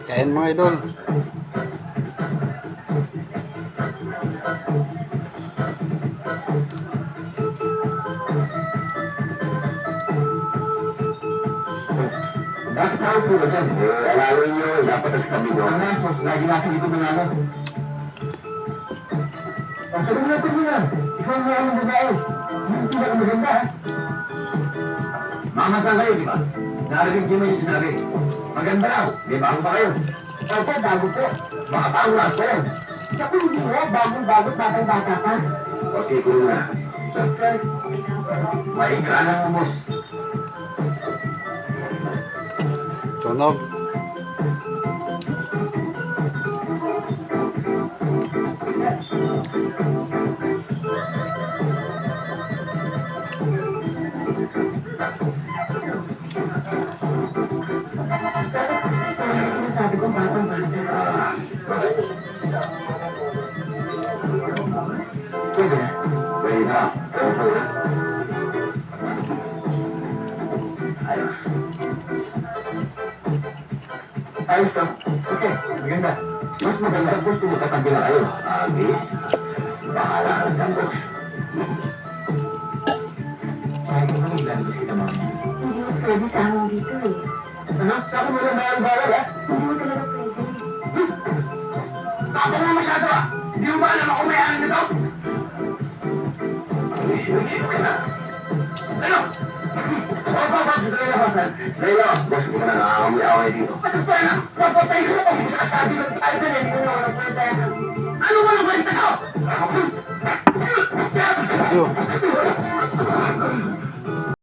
Kain mga idol. Bakit ako po ba dyan? Alawin nyo, dapat at sabi nyo. Ano, lagi nasa dito ng ano. Sabi natin mo yan. Ikaw nga ang babae. Hindi ka maganda, ha? Mamasang kayo, di ba? Narinig nyo yung sinabi. Maganda raw. May bago pa kayo. Opo, bago po. Baka bago lang po yan. Naku, hindi mo. Bagong-bago, batang-bata pa. O, siguro na. Maigra na mo, boss. Tunog. Sabi ko, batang-bata. Pwede na. Pwede na. Opo na. Ayos. Ayos ka. Okay, maganda. Mas maganda gusto mo katabi na kayo. Sabi, bahala ka dyan, boss. Sabi ko kami lang gusto naman. Hindi mo pwede sa amin dito eh. Ano? Sabi mo lang bayang bawal, ha? Hindi mo talaga pwede. Ako mo masyado, ha? Hindi mo ba alam ako may alam nito? Wish ko na. Ano? Opo, dito na nabasan. Leo, boss ko na nakakamuya-away dito. Ano pa na? Papatay ko ako. Sabi mo tayo dyan, hindi ko na ako nagpapatay. Ano ba naman ito? Yo.